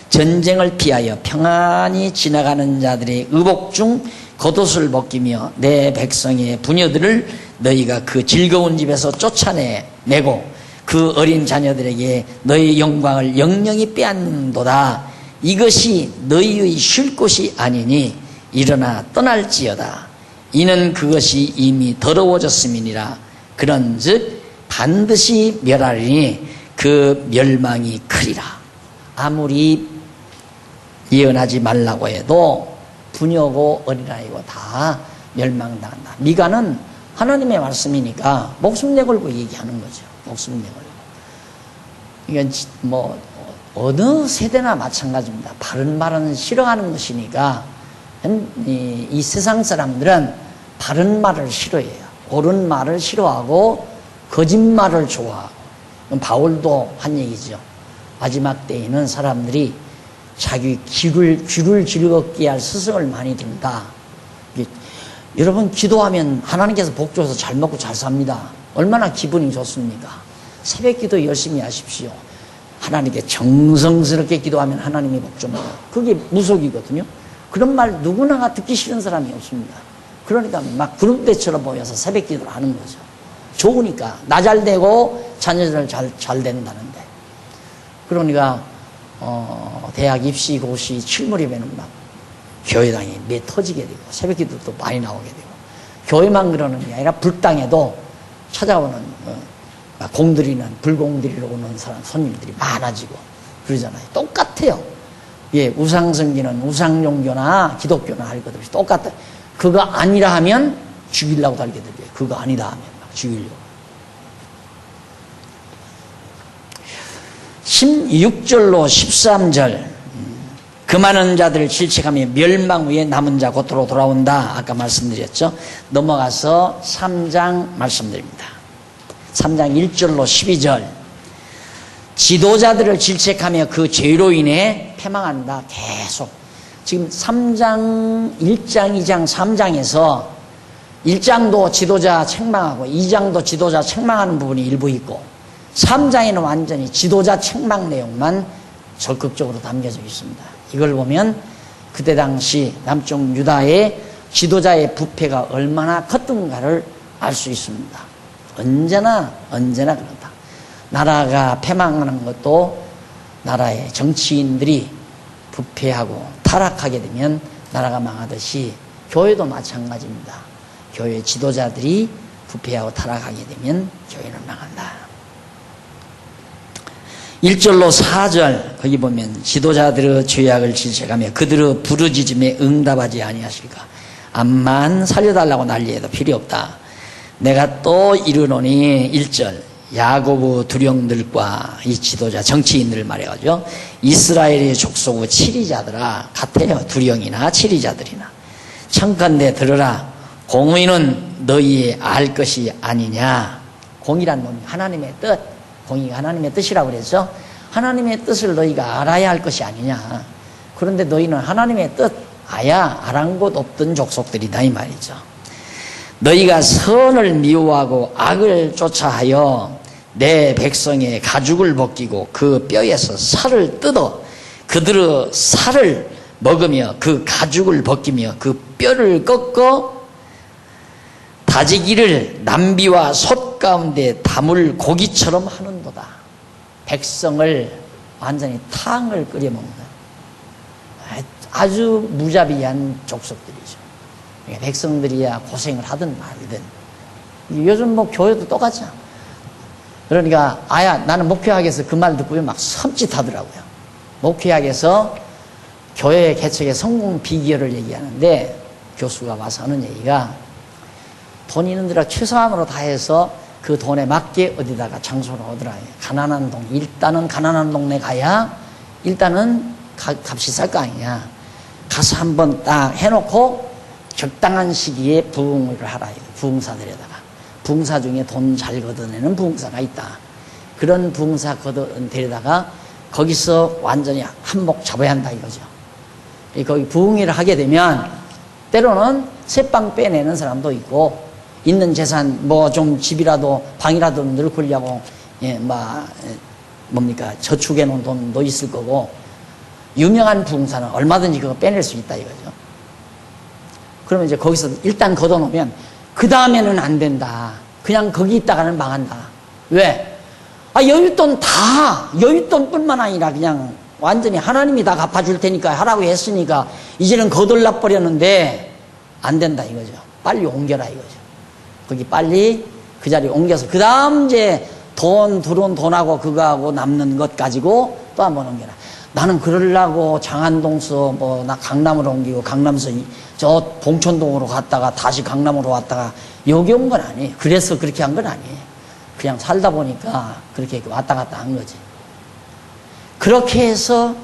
전쟁을 피하여 평안히 지나가는 자들의 의복 중 겉옷을 벗기며 내 백성의 부녀들을 너희가 그 즐거운 집에서 쫓아내고 그 어린 자녀들에게 너희 영광을 영영히 빼앗는도다. 이것이 너희의 쉴 곳이 아니니 일어나 떠날지어다. 이는 그것이 이미 더러워졌음이니라. 그런즉 반드시 멸하리니 그 멸망이 크리라. 아무리 예언하지 말라고 해도 부녀고 어린아이고 다 멸망당한다. 미가는 하나님의 말씀이니까 목숨 내걸고 얘기하는 거죠. 목숨 내걸고. 이건 뭐 어느 세대나 마찬가지입니다. 바른 말은 싫어하는 것이니까 이 세상 사람들은 바른 말을 싫어해요. 옳은 말을 싫어하고 거짓말을 좋아하고. 바울도 한 얘기죠. 마지막 때에는 사람들이 자기 귀를 즐겁게 할 스승을 많이 든다. 여러분 기도하면 하나님께서 복 줘서 잘 먹고 잘 삽니다. 얼마나 기분이 좋습니까? 새벽 기도 열심히 하십시오. 하나님께 정성스럽게 기도하면 하나님이 복 줍니다. 그게 무속이거든요. 그런 말 누구나가 듣기 싫은 사람이 없습니다. 그러니까 막 구름대처럼 보여서 새벽 기도를 하는 거죠. 좋으니까 나 잘 되고 자녀들 잘 된다는데. 그러니까 대학 입시 고시 칠무렵에는 막 교회당이 매 터지게 되고 새벽 기도도 많이 나오게 되고 교회만 그러는 게 아니라 불당에도 찾아오는 공들이는 불공들이러 오는 사람 손님들이 많아지고 그러잖아요. 똑같아요. 예, 우상성기는 우상종교나 기독교나 할 것 없이 똑같아. 그거 아니라 하면 죽이려고 달게들이에요. 그거 아니다 하면 막 죽이려고. 16절로 13절 그 많은 자들을 질책하며 멸망 후에 남은 자 곧으로 돌아온다. 아까 말씀드렸죠. 넘어가서 3장 말씀드립니다. 3장 1절로 12절 지도자들을 질책하며 그 죄로 인해 패망한다. 계속 지금 3장 1장 2장 3장에서 1장도 지도자 책망하고 2장도 지도자 책망하는 부분이 일부 있고 3장에는 완전히 지도자 책망 내용만 적극적으로 담겨져 있습니다. 이걸 보면 그때 당시 남쪽 유다의 지도자의 부패가 얼마나 컸던가를 알 수 있습니다. 언제나 그렇다. 나라가 패망하는 것도 나라의 정치인들이 부패하고 타락하게 되면 나라가 망하듯이 교회도 마찬가지입니다. 교회 지도자들이 부패하고 타락하게 되면 교회는 망한다. 1절로 4절 거기 보면 지도자들의 죄악을 질책하며 그들의 부르짖음에 응답하지 아니하실까. 암만 살려달라고 난리해도 필요 없다. 내가 또 이르노니 1절 야고보 두령들과 이 지도자 정치인들 말해가지고 이스라엘의 족속의 치리자들아 같아요. 두령이나 치리자들이나 청컨대 들으라. 공의는 너희의 알 것이 아니냐. 공의란 놈이 하나님의 뜻. 공의가 하나님의 뜻이라고 그래서 하나님의 뜻을 너희가 알아야 할 것이 아니냐. 그런데 너희는 하나님의 뜻 아랑곳 없던 족속들이다 이 말이죠. 너희가 선을 미워하고 악을 쫓아하여 내 백성의 가죽을 벗기고 그 뼈에서 살을 뜯어 그들의 살을 먹으며 그 가죽을 벗기며 그 뼈를 꺾어 다지기를 남비와 솥 가운데 담을 고기처럼 하는도다. 백성을 완전히 탕을 끓여 먹는다. 아주 무자비한 족속들이죠. 백성들이야 고생을 하든 말든. 요즘 뭐 교회도 똑같잖아. 그러니까 나는 목회학에서 그 말 듣고 막 섬찟하더라고요. 목회학에서 교회 개척의 성공 비결을 얘기하는데 교수가 와서 하는 얘기가 돈 있는 데라 최소한으로 다 해서 그 돈에 맞게 어디다가 장소를 얻으라. 가난한 동 일단은 가난한 동네 가야 일단은 값이 쌀 거 아니냐. 가서 한번 딱 해놓고 적당한 시기에 부흥을 하라. 부흥사들에다가 부흥사 중에 돈 잘 걷어내는 부흥사가 있다. 그런 부흥사 걷어내다가 거기서 완전히 한몫 잡아야 한다 이거죠. 거기 부흥회를 하게 되면 때로는 새빵 빼내는 사람도 있고 있는 재산 뭐 좀 집이라도 방이라도 늘으려고 뭡니까 저축해 놓은 돈도 있을 거고 유명한 부흥사는 얼마든지 그거 빼낼 수 있다 이거죠. 그러면 이제 거기서 일단 걷어놓으면 그 다음에는 안 된다. 그냥 거기 있다가는 망한다. 왜? 여윳돈뿐만 아니라 그냥 완전히 하나님이 다 갚아줄 테니까 하라고 했으니까 이제는 거덜나 버렸는데 안 된다 이거죠. 빨리 옮겨라 이거죠. 거기 빨리 그 자리에 옮겨서 그 다음 이제 들어온 돈하고 그거하고 남는 것 가지고 또 한번 옮겨라. 나는 그러려고 장안동서 나 강남으로 옮기고 강남서 저 봉천동으로 갔다가 다시 강남으로 왔다가 여기 온 건 아니에요. 그래서 그렇게 한 건 아니에요. 그냥 살다 보니까 그렇게 왔다 갔다 한 거지. 그렇게 해서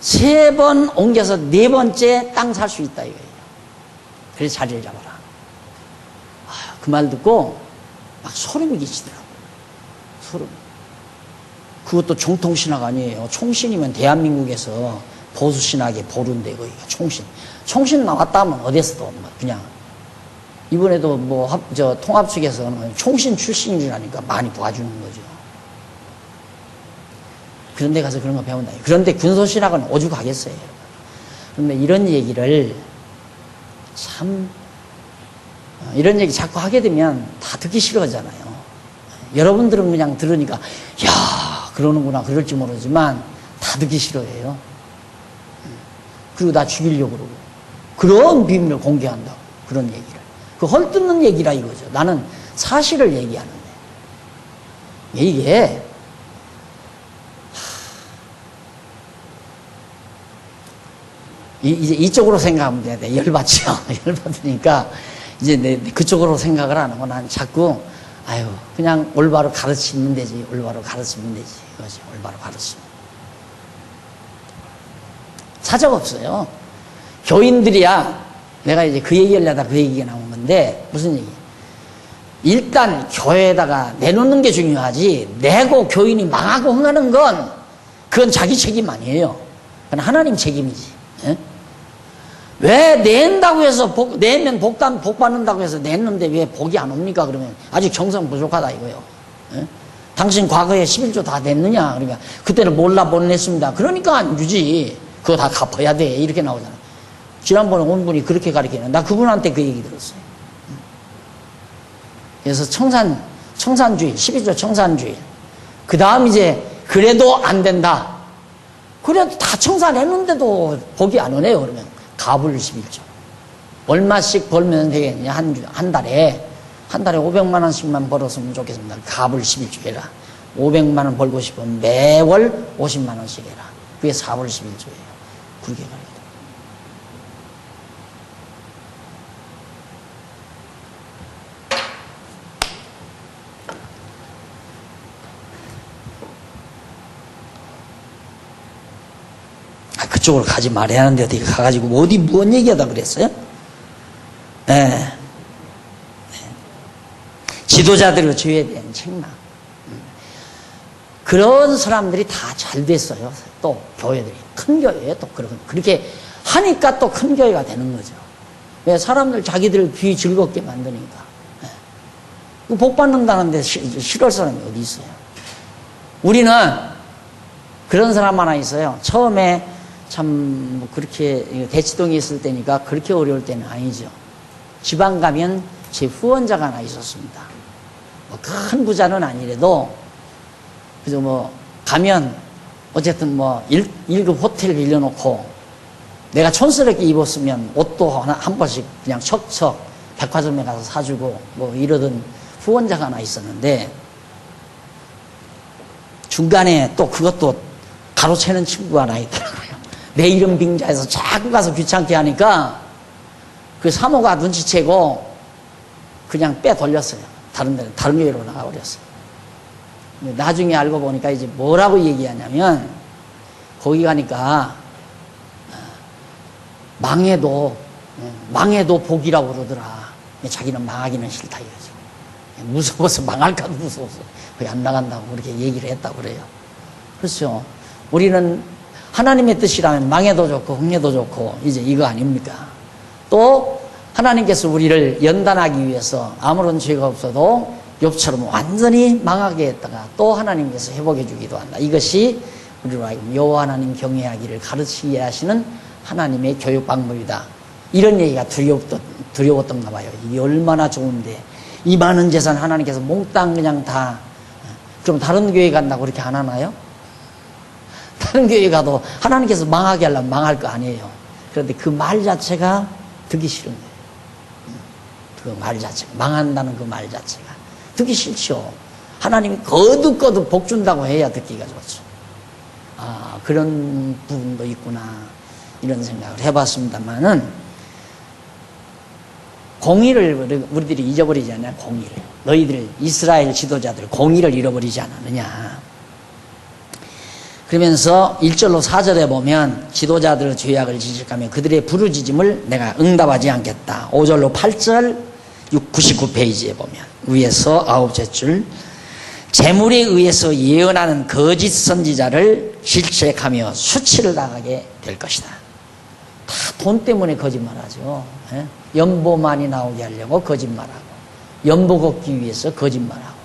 3번 옮겨서 4번째 땅 살 수 있다 이거예요. 그래서 자리를 잡아라. 그 말 듣고 막 소름이 끼치더라고요. 소름. 그것도 정통신학 아니에요. 총신이면 대한민국에서 보수신학의 보루인데 거기가 총신. 총신 나왔다 하면 어디서도 그냥 이번에도 통합 측에서는 총신 출신이라니까 많이 도와주는 거죠. 그런 데 가서 그런 거 배운다. 그런데 군소신학은 오죽하겠어요. 그런데 이런 얘기를 이런 얘기 자꾸 하게 되면 다 듣기 싫어하잖아요. 여러분들은 그냥 들으니까 야 그러는구나 그럴지 모르지만 다 듣기 싫어해요. 그리고 나 죽이려고 그러고 그런 비밀을 공개한다고 그런 얘기를. 그 헐뜯는 얘기라 이거죠. 나는 사실을 얘기하는데 이게 이제 이쪽으로 생각하면 돼. 열받죠. 열받으니까 이제 그쪽으로 생각을 안 하고 난 자꾸 그냥 올바로 가르치면 되지. 올바로 가르치면 되지. 이거지. 올바로 가르치면. 사정 없어요. 교인들이야. 내가 이제 그 얘기하려다 그 얘기가 나온 건데 무슨 얘기? 일단 교회에다가 내놓는 게 중요하지 내고 교인이 망하고 흥하는 건 그건 자기 책임 아니에요. 그건 하나님 책임이지. 예? 왜 낸다고 해서 내면 복 받는다고 해서 냈는데 왜 복이 안 옵니까? 그러면 아직 정성 부족하다 이거요. 예? 당신 과거에 11조 다 냈느냐? 그러니까 그때는 몰라 못 냈습니다. 그러니까 안 주지. 그거 다 갚아야 돼. 이렇게 나오잖아. 지난번에 온 분이 그렇게 가르치는 나 그분한테 그 얘기 들었어요. 그래서 청산주의 12조 청산주의 그 다음 이제 그래도 안 된다. 그래도 다 청산했는데도 복이 안 오네요. 그러면 가불 11조 얼마씩 벌면 되겠냐? 한 달에 500만 원씩만 벌었으면 좋겠습니다. 가불 11조 해라. 500만 원 벌고 싶으면 매월 50만 원씩 해라. 그게 4불 11조예요. 그렇게 가르쳐요. 그쪽으로 가지 말아야 하는데 어디 가가지고 무슨 얘기하다 그랬어요? 네. 지도자들의 죄에 대한 책망. 그런 사람들이 다 잘 됐어요. 또 교회들이 큰 교회에 또 그렇게 하니까 또 큰 교회가 되는 거죠. 왜 사람들 자기들 귀 즐겁게 만드니까. 네. 복 받는다는데 싫어할 사람이 어디 있어요? 우리는 그런 사람 하나 있어요. 처음에 참 그렇게 대치동에 있을 때니까 그렇게 어려울 때는 아니죠. 지방 가면 제 후원자가 하나 있었습니다. 큰 부자는 아니래도 그저 가면 어쨌든 1급 호텔 빌려놓고 내가 촌스럽게 입었으면 옷도 한 번씩 그냥 척척 백화점에 가서 사주고 이러던 후원자가 하나 있었는데 중간에 또 그것도 가로채는 친구가 하나 있더라고요. 내 이름 빙자해서 자꾸 가서 귀찮게 하니까 그 사모가 눈치채고 그냥 빼돌렸어요. 다른 교회로 나가버렸어요. 나중에 알고 보니까 이제 뭐라고 얘기하냐면 거기 가니까 망해도 복이라고 그러더라. 자기는 망하기는 싫다 이거죠. 무서워서 망할까도 무서워서 거기 안 나간다고 그렇게 얘기를 했다고 그래요. 그렇죠. 우리는 하나님의 뜻이라면 망해도 좋고 흥해도 좋고 이제 이거 아닙니까? 또 하나님께서 우리를 연단하기 위해서 아무런 죄가 없어도 욥처럼 완전히 망하게 했다가 또 하나님께서 회복해 주기도 한다. 이것이 우리로 하여금 여호와 하나님 경외하기를 가르치게 하시는 하나님의 교육 방법이다. 이런 얘기가 두려웠던가 봐요. 이게 얼마나 좋은데 이 많은 재산 하나님께서 몽땅 그냥 다. 그럼 다른 교회 간다고 그렇게 안 하나요? 다른 교회 가도 하나님께서 망하게 하려면 망할 거 아니에요. 그런데 그 말 자체가 듣기 싫은 거예요. 그 말 자체가, 망한다는 그 말 자체가 듣기 싫죠. 하나님이 거듭거듭 복 준다고 해야 듣기가 좋죠. 아, 그런 부분도 있구나 이런 생각을 해봤습니다만은, 공의를 우리들이 잊어버리지 않냐. 공의를, 너희들 이스라엘 지도자들 공의를 잃어버리지 않았느냐. 그러면서 1절로 4절에 보면 지도자들의 죄악을 지적하며 그들의 부르짖음을 내가 응답하지 않겠다. 5절로 8절 99페이지에 보면 위에서 9째 줄, 재물에 의해서 예언하는 거짓 선지자를 질책하며 수치를 당하게 될 것이다. 다 돈 때문에 거짓말하죠. 연보 많이 나오게 하려고 거짓말하고, 연보 걷기 위해서 거짓말하고,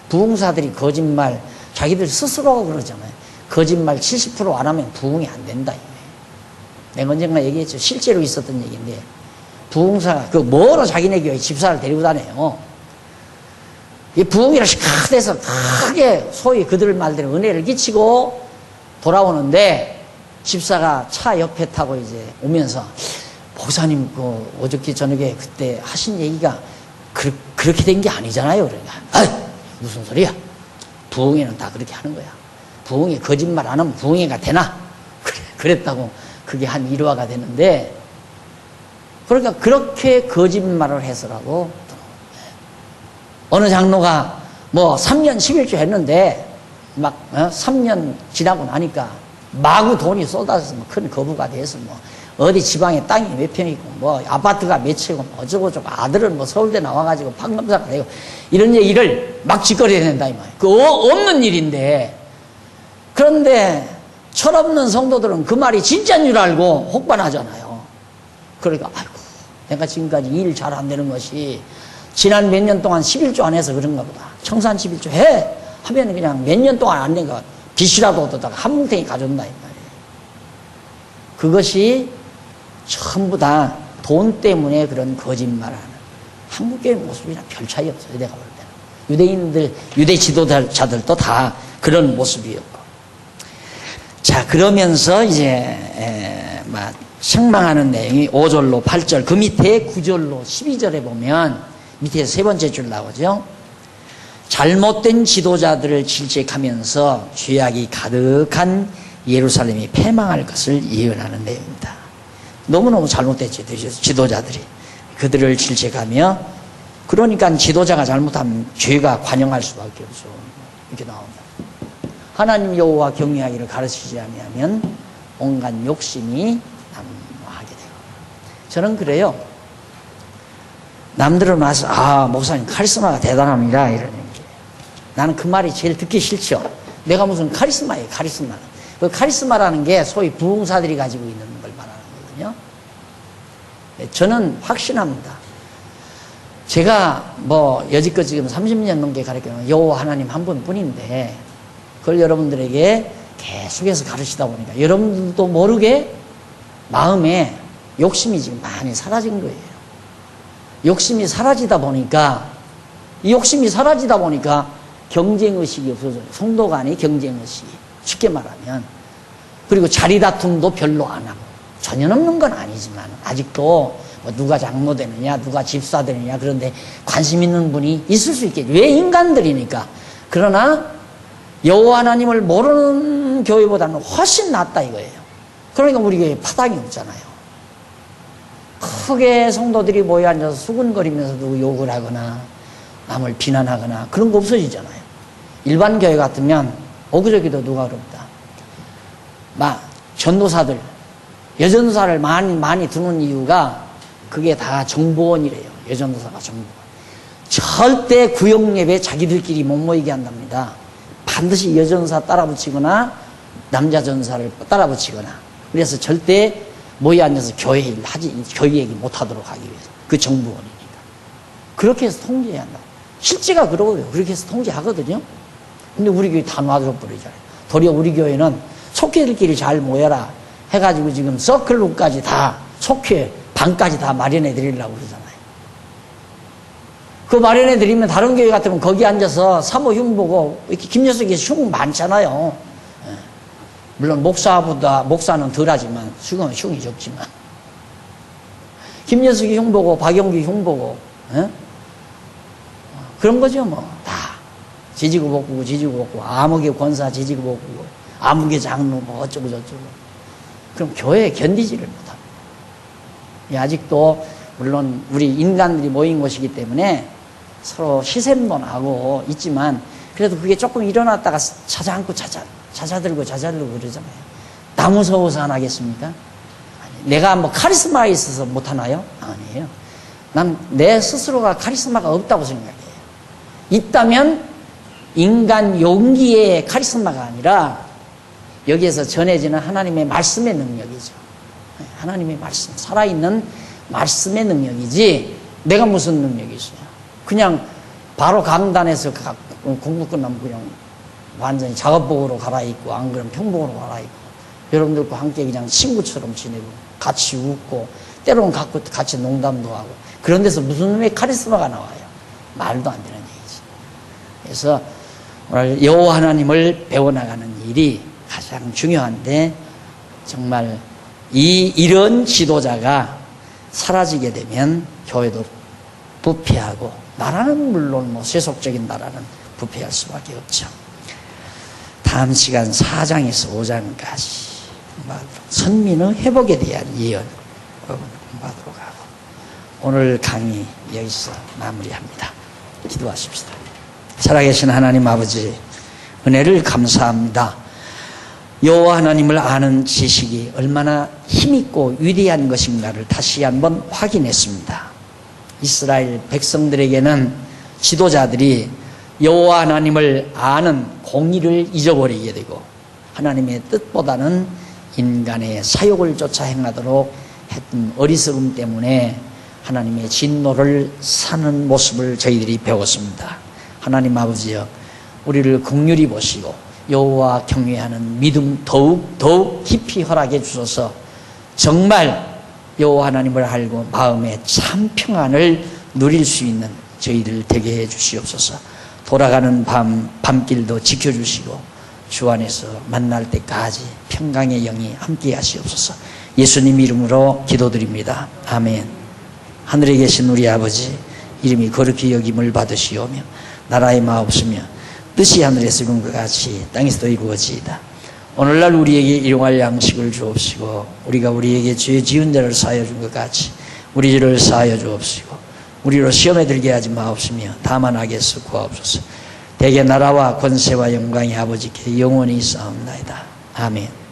부흥사들이 거짓말 자기들 스스로가 그러잖아요. 거짓말 70% 안 하면 부흥이 안 된다. 내가 언젠가 얘기했죠. 실제로 있었던 얘기인데, 부흥사가 그 뭐로 자기네 교회 집사를 데리고 다녀요. 이 부흥이라 시작돼서 크게 소위 그들 말대로 은혜를 끼치고 돌아오는데, 집사가 차 옆에 타고 이제 오면서, 목사님 그 어저께 저녁에 그때 하신 얘기가 그렇게 된 게 아니잖아요. 그러니까 아이, 무슨 소리야. 부흥회는 다 그렇게 하는 거야. 부흥회 거짓말 안 하면 부흥회가 되나? 그랬다고 그게 한 일화가 되는데, 그러니까 그렇게 거짓말을 해서라도 어느 장로가 뭐 3년 11조 했는데 막 3년 지나고 나니까 마구 돈이 쏟아져서 뭐 큰 거부가 돼서 뭐 어디 지방에 땅이 몇 평이고 뭐 아파트가 몇 채고 뭐 어쩌고저쩌고, 아들은 뭐 서울대 나와가지고 판검사가 되고 이런 얘기를 막 짓거려야 된다 이 말이에요. 그 없는 일인데, 그런데 철없는 성도들은 그 말이 진짜인 줄 알고 혹반하잖아요. 그러니까 아이고, 내가 지금까지 일 잘 안 되는 것이 지난 몇 년 동안 11조 안 해서 그런가 보다. 청산 11조 해 하면 그냥 몇 년 동안 안 내가 빚이라도 얻다가 한 뭉탱이 가져온다 이 말이에요. 그것이 전부 다 돈 때문에 그런 거짓말하는 한국교회 모습이랑 별 차이 없어요. 내가 볼 때는 유대인들, 유대 지도자들도 다 그런 모습이었고. 자, 그러면서 이제 막 책망하는 내용이 5절로 8절, 그 밑에 9절로 12절에 보면 밑에 세 번째 줄 나오죠. 잘못된 지도자들을 질책하면서 죄악이 가득한 예루살렘이 패망할 것을 예언하는 내용입니다. 너무너무 잘못됐죠, 지도자들이. 그들을 질책하며, 그러니까 지도자가 잘못하면 죄가 관영할 수밖에 없죠. 이렇게 나옵니다. 하나님 여호와 경외하기를 가르치지 아니하면 온갖 욕심이 난무하게 되고. 저는 그래요. 남들은 와서 아, 목사님 카리스마가 대단합니다 이러는 게, 나는 그 말이 제일 듣기 싫죠. 내가 무슨 카리스마예요. 카리스마는, 그 카리스마라는 게 소위 부흥사들이 가지고 있는 걸 말하는 거거든요. 저는 확신합니다. 제가 뭐 여지껏 지금 30년 넘게 가르쳐요. 여호와 하나님 한 분뿐인데 그걸 여러분들에게 계속해서 가르치다 보니까 여러분들도 모르게 마음에 욕심이 지금 많이 사라진 거예요. 욕심이 사라지다 보니까, 이 욕심이 사라지다 보니까 경쟁의식이 없어져요. 성도 간의 경쟁의식이, 쉽게 말하면. 그리고 자리 다툼도 별로 안 하고, 전혀 없는 건 아니지만 아직도 뭐 누가 장로 되느냐, 누가 집사 되느냐, 그런데 관심 있는 분이 있을 수 있겠죠. 왜? 인간들이니까. 그러나 여호와 하나님을 모르는 교회보다는 훨씬 낫다 이거예요. 그러니까 우리 교회에 파당이 없잖아요. 크게 성도들이 모여 앉아서 수근거리면서 누구 욕을 하거나 남을 비난하거나 그런 거 없어지잖아요. 일반 교회 같으면 어그저기도 누가 그럽니다. 막 전도사들, 여전도사를 많이 두는 이유가 그게 다 정보원이래요. 여전도사가 정보원. 절대 구역예배 자기들끼리 못 모이게 한답니다. 반드시 여전사 따라 붙이거나 남자 전사를 따라 붙이거나, 그래서 절대 모여 앉아서 교회 일 하지, 교회 얘기 못 하도록 하기 위해서. 그 정부원이니까. 그렇게 해서 통제해야 한다. 실제가 그러고요. 그렇게 해서 통제하거든요. 근데 우리 교회 다 놔둬버리잖아요. 도리어 우리 교회는 속회들끼리 잘 모여라 해가지고 지금 서클룸까지 다, 속회 방까지 다 마련해 드리려고 그러잖아요. 그 마련해 드리면 다른 교회 같으면 거기 앉아서 사모 흉 보고 이렇게 김여석이 흉 많잖아요. 물론 목사는 덜하지만 흉이 적지만 김여석이 흉 보고 박영규 흉 보고 그런 거죠. 뭐 다 지지고 볶고 암흑의 권사 지지고 볶고 암흑의 장로 뭐 어쩌고 저쩌고. 그럼 교회에 견디지를 못합니다. 아직도 물론 우리 인간들이 모인 곳이기 때문에 서로 시샘론하고 있지만 그래도 그게 조금 일어났다가 찾아들고 그러잖아요. 나 무서워서 안 하겠습니까? 내가 뭐 카리스마가 있어서 못 하나요? 아니에요. 난 내 스스로가 카리스마가 없다고 생각해요. 있다면 인간 용기의 카리스마가 아니라 여기에서 전해지는 하나님의 말씀의 능력이죠. 하나님의 말씀, 살아있는 말씀의 능력이지 내가 무슨 능력이 있어요. 그냥 바로 강단에서 공부 끝나면 그냥 완전히 작업복으로 갈아입고 안 그러면 평복으로 갈아입고 여러분들과 함께 그냥 친구처럼 지내고 같이 웃고 때로는 같이 농담도 하고 그런 데서 무슨 놈의 카리스마가 나와요. 말도 안 되는 얘기지. 그래서 오늘 여호와 하나님을 배워나가는 일이 가장 중요한데 정말 이런 지도자가 사라지게 되면 교회도 부패하고 나라는 물론 뭐 세속적인 나라는 부패할 수밖에 없죠. 다음 시간 4장에서 5장까지 선민의 회복에 대한 예언 공부하도록 하고 오늘 강의 여기서 마무리합니다. 기도하십시다. 살아계신 하나님 아버지 은혜를 감사합니다. 여호와 하나님을 아는 지식이 얼마나 힘있고 위대한 것인가를 다시 한번 확인했습니다. 이스라엘 백성들에게는 지도자들이 여호와 하나님을 아는 공의를 잊어버리게 되고 하나님의 뜻보다는 인간의 사욕을 쫓아 행하도록 했던 어리석음 때문에 하나님의 진노를 사는 모습을 저희들이 배웠습니다. 하나님 아버지여 우리를 긍휼히 보시고 여호와 경외하는 믿음 더욱 깊이 허락해 주셔서 정말 여호와 하나님을 알고 마음에 참 평안을 누릴 수 있는 저희들 되게 해 주시옵소서. 돌아가는 밤길도 지켜주시고 주 안에서 만날 때까지 평강의 영이 함께 하시옵소서. 예수님 이름으로 기도드립니다. 아멘. 하늘에 계신 우리 아버지 이름이 거룩히 여김을 받으시오며 나라의 마옵시며 뜻이 하늘에서 이룬 것 같이 땅에서도 이루어지이다. 오늘날 우리에게 일용할 양식을 주옵시고 우리가 우리에게 죄 지은 자를 사하여 준 것 같이 우리 죄를 사하여 주옵시고 우리로 시험에 들게 하지 마옵시며 다만 악에서 구하옵소서. 대개 나라와 권세와 영광이 아버지께 영원히 있사옵나이다. 아멘.